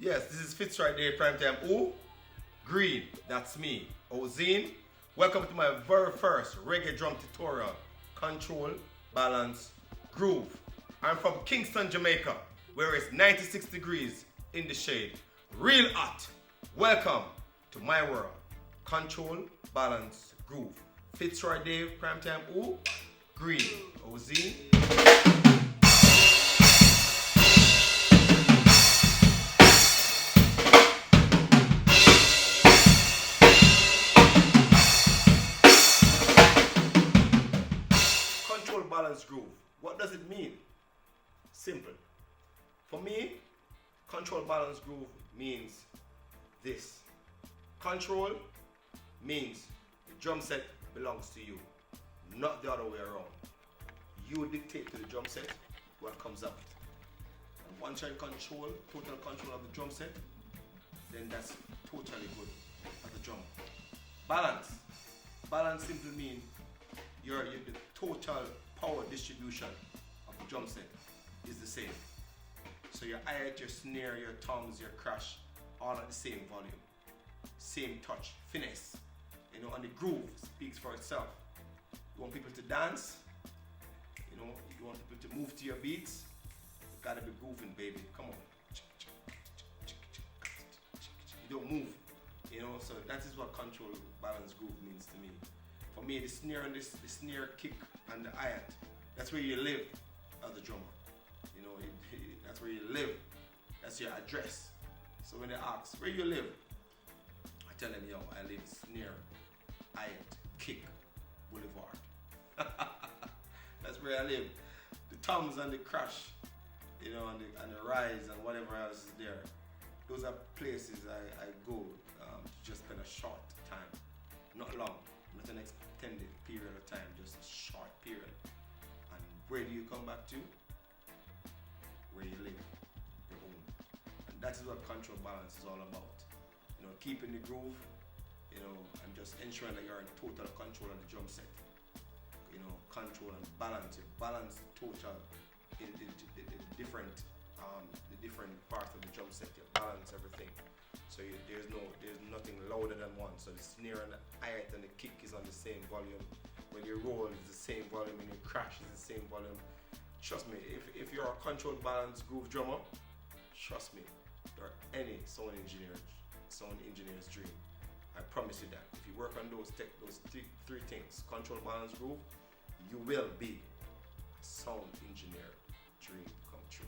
Yes, this is Fitzroy Day Primetime. Ooh, Green, that's me. Ozine, welcome to my very first reggae drum tutorial. Control, balance, groove. I'm from Kingston, Jamaica, where it's 96 degrees in the shade. Real hot. Welcome to my world. Control, balance, groove. Fitzroy Day Primetime. Ooh, Green, Ozine. Control, balance, groove. What does it mean? Simple. For me, control, balance, groove means this. Control means the drum set belongs to you, not the other way around. You dictate to the drum set what comes out. And once you're in control, total control of the drum set, then that's totally good as a drummer. Balance. Balance simply means the total power distribution of the drum set is the same. So your hi-hat, your snare, your toms, your crash, all at the same volume, same touch, finesse. You know, and the groove speaks for itself. You want people to dance, you know, you want people to move to your beats, you gotta be grooving, baby. Come on. You don't move, you know, so that is what control, balance, groove means to me. For me, the snare and the snare kick and the hi-hat, that's where you live as a drummer. You know, that's where you live. That's your address. So when they ask, where you live? I tell them, yo, I live snare, hi-hat, kick, boulevard. That's where I live. The toms and the crash, you know, and the rise and whatever else is there. Those are places I go to just spend a short time, not long, not an extended period of time, just a short period. And where do you come back to? Where you live, your home. And that is what control, balance is all about. You know, keeping the groove, you know, and just ensuring that you're in total control of the drum set. You know, control and balance. You balance total in the different parts of the drum set. You balance everything. So there's nothing louder than one. So the snare and the hi-hat and the kick is on the same volume. When you roll, it's the same volume. When you crash, it's the same volume. Trust me, if you're a control, balance, groove drummer, trust me, you're any sound engineer's dream. I promise you that. If you work on those three things, control, balance, groove, you will be a sound engineer dream come true.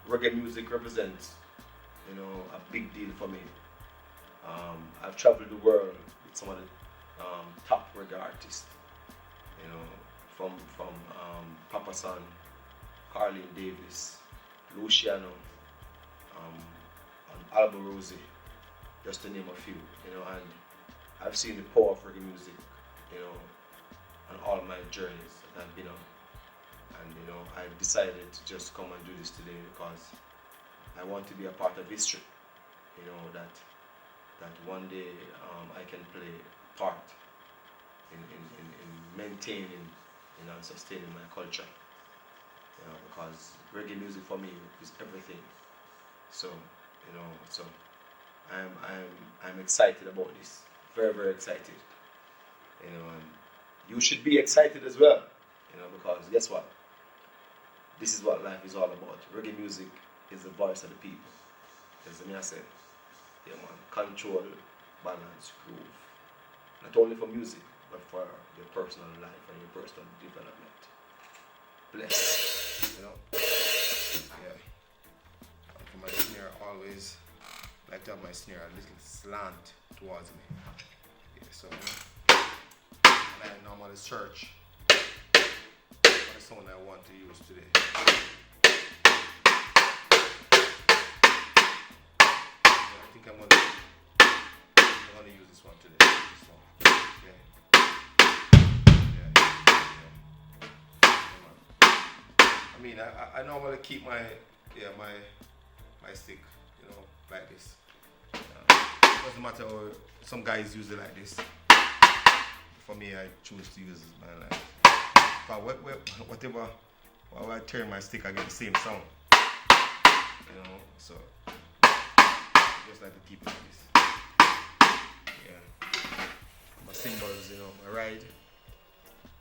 Reggae music represents, you know, a big deal for me. I've traveled the world with some of the top reggae artists, you know, from Papa San, Carlin Davis, Luciano, and Alba Rosie, just to name a few, you know, and I've seen the power of reggae music, you know, on all my journeys that I've been on. And you know, I decided to just come and do this today because I want to be a part of history. You know, that one day I can play a part in maintaining and sustaining my culture. You know, because reggae music for me is everything. So, you know, so I'm excited about this. Very, very excited. You know, and you should be excited as well. You know, because guess what? This is what life is all about. Reggae music is the voice of the people. As I said, yeah man, control, balance, groove. Not only for music, but for your personal life and your personal development. Bless, you know? Yeah. And for my snare, always like to have my snare a little slant towards me. Yeah, so, and I normally search the sound I want to use today. I think I'm gonna use this one today. This one. Okay. mean, I normally keep my stick, you know, like this. Doesn't matter how some guys use it like this. For me, I choose to use mine like. But whatever, while I turn my stick, I get the same sound. You know, so just like to keep it like this. Yeah. My cymbals, you know, my ride.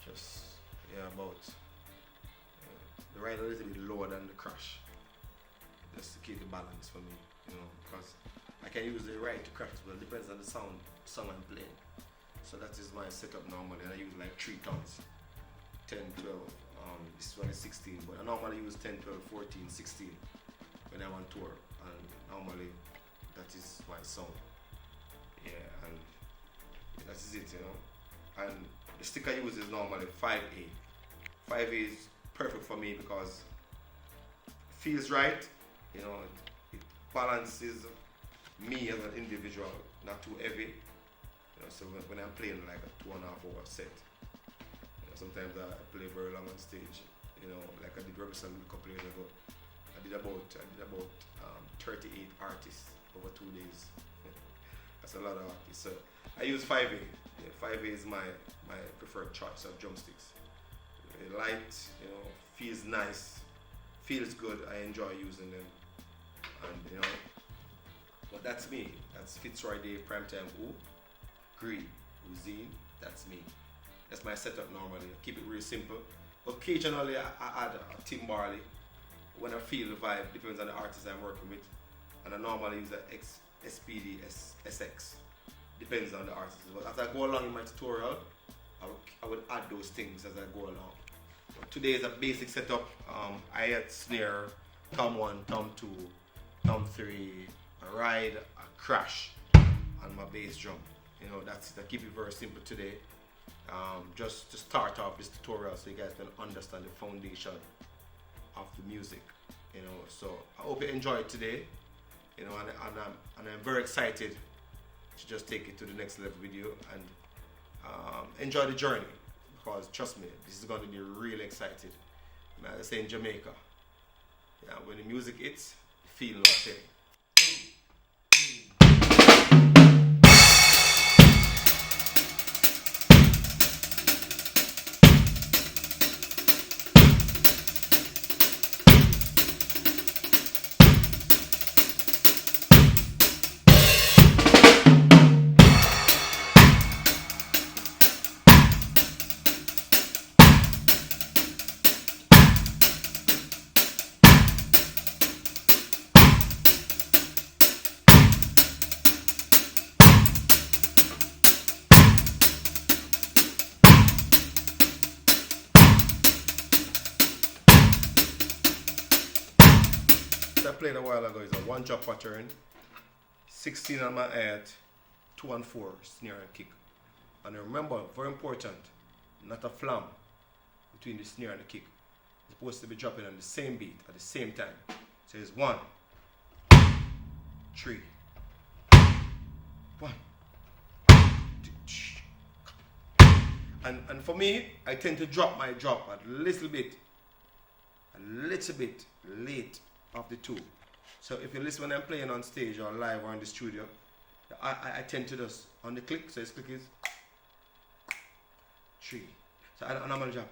Just about. The ride a little bit lower than the crash. Just to keep the balance for me, you know, because I can use the ride to crash, but it depends on the song I'm playing. So that is my setup normally, and I use like 3 tones. 10, 12, this one is 16, but I normally use 10, 12, 14, 16 when I'm on tour, and normally that is my song. Yeah, and that is it, you know. And the stick I use is normally 5A. 5A is perfect for me because it feels right, you know, it balances me as an individual, not too heavy. You know, so when I'm playing like a 2.5 hour set, sometimes I play very long on stage, you know, like I did Represent a couple years ago. I did about 38 artists over 2 days. That's a lot of artists. So I use 5A. Yeah, 5A is my preferred choice of drumsticks. Light, you know, feels nice, feels good. I enjoy using them, and you know. But that's me. That's Fitzroy Day Primetime. Green, Uzine. That's me. That's my setup normally. I keep it real simple. Occasionally I add a timbale when I feel the vibe, depends on the artist I'm working with. And I normally use an SPD SX. Depends on the artist. But as I go along in my tutorial, I would add those things as I go along. But today is a basic setup. Hi-hat, snare, tom 1, tom 2, tom 3, a ride, a crash, and my bass drum. You know, I keep it very simple today. Just to start off this tutorial so you guys can understand the foundation of the music, you know. So I hope you enjoyed it today, you know, and I'm very excited to just take it to the next level with you and enjoy the journey, because trust me, this is going to be really exciting. Like I say in Jamaica, yeah, when the music hits, feel no pain. I played a while ago is a 1-drop pattern, 16 on my hi-hat, 2 and 4 snare and kick. And remember, very important, not a flam between the snare and the kick. It's supposed to be dropping on the same beat at the same time. So it's 1, 3, 1, 2, 3. And for me, I tend to drop my drop a little bit late of the 2. So if you listen when I'm playing on stage or live or in the studio, I tend to just on the click, so this click is 3. So and I'm gonna drop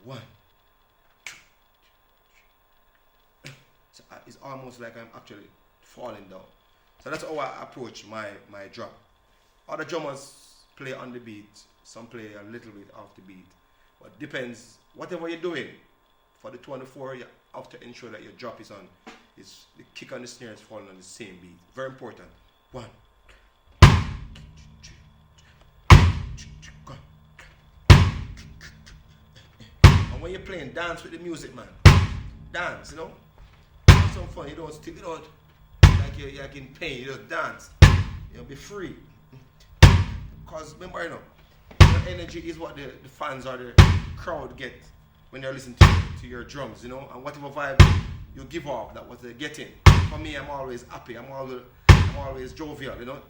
1, 2, 3. So it's almost like I'm actually falling down. So that's how I approach my drop. Other drummers play on the beat, some play a little bit off the beat. But depends, whatever you're doing. For the 2 and the 4, you have to ensure that your drop is on. It's the kick and the snare is falling on the same beat. Very important. 1. And when you're playing, dance with the music, man. Dance, you know. Have some fun. You don't stick it out like you're in pain. You just dance. You know, be free. Because remember, you know, your energy is what the fans or the crowd get when they're listening to your drums, you know, and whatever vibe you give off, that what they're getting. For me, I'm always happy. I'm always jovial, you know.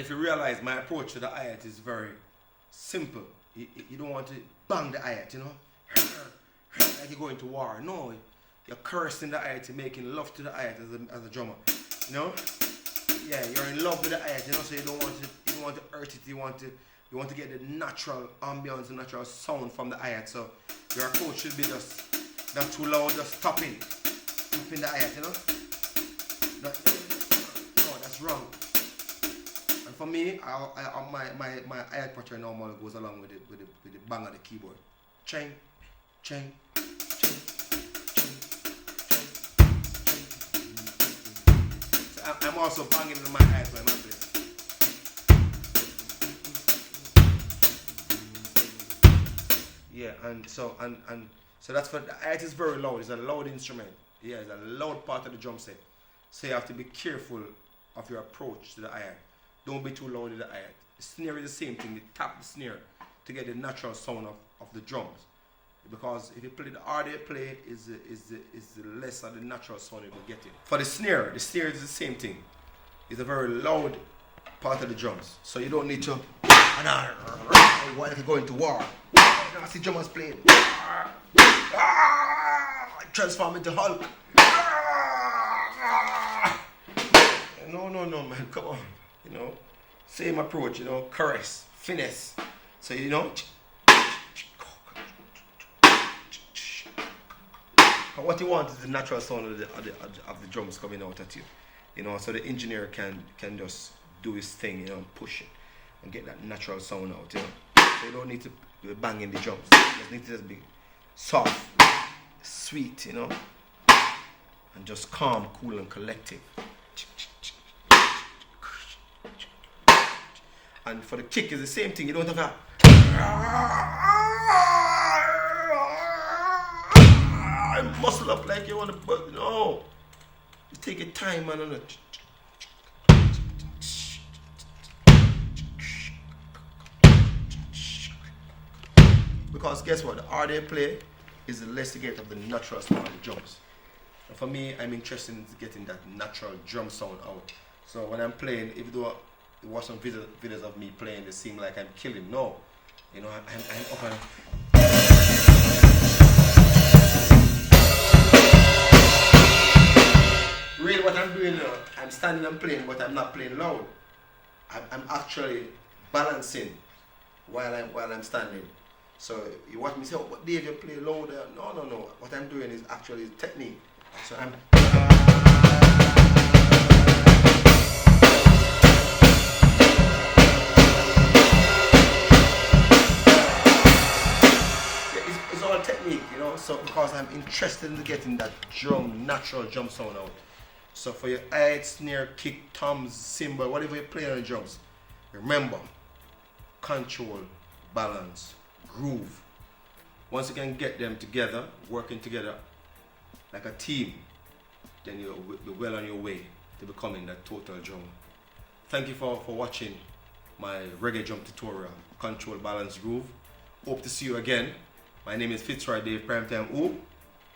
if you realize my approach to the hi-hat is very simple. You don't want to bang the hi-hat, you know, like you're going to war. No, you're cursing the hi-hat, you're making love to the hi-hat as a drummer, you know. Yeah, you're in love with the hi-hat, you know, so you don't want to hurt it. You want to get the natural ambience, the natural sound from the hi-hat. So your approach should be just not too loud, just stopping the hi-hat, you know. No, that's wrong. And for me, my hi-hat pattern normally goes along with the bang of the keyboard. Ching, ching, ching, ching, ching, ching. So I'm also banging in my hi-hat when I play. Yeah, and so that's for the hi-hat is very loud. It's a loud instrument. Yeah, it's a loud part of the drum set. So you have to be careful of your approach to the hi-hat. Don't be too loud with the hi-hat. The snare is the same thing. You tap the snare to get the natural sound of the drums. Because if you play the harder you play, is the less of the natural sound you will get it. For the snare is the same thing. It's a very loud part of the drums. So you don't need to while you're going to war. I see drummers playing. Transform into Hulk. No, man, come on. You know, same approach, you know, caress, finesse. So, you know, but what you want is the natural sound of the drums coming out at you. You know, so the engineer can just do his thing, you know, and push it and get that natural sound out, you know. So you don't need to be banging the drums. You just need to just be soft, sweet, you know, and just calm, cool, and collective. And for the kick, it's the same thing. You don't have to muscle up like you want to, but no. You take your time, man, on it. Because guess what? The harder you play is the less you get of the natural sound of the drums. And for me, I'm interested in getting that natural drum sound out. So when I'm playing, even though you watch some videos of me playing, they seem like I'm killing. No, you know, I'm up and really what I'm doing now, I'm standing and playing, but I'm not playing loud. I'm actually balancing while I'm standing. So you watch me say, oh, but Dave, you play louder. No. What I'm doing is actually technique. So I'm it's all technique, you know. So because I'm interested in getting that natural drum sound out. So for your hi-hat, snare, kick, toms, cymbal, whatever you play on the drums, remember, control, balance, groove. Once you can get them together, working together like a team, then you'll be well on your way to becoming that total drummer. Thank you for watching my reggae drum tutorial, control, balance, groove. Hope to see you again. My name is Fitzroy Dave Primetime Ooh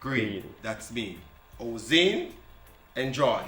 Green. That's me. Ozine. Enjoy.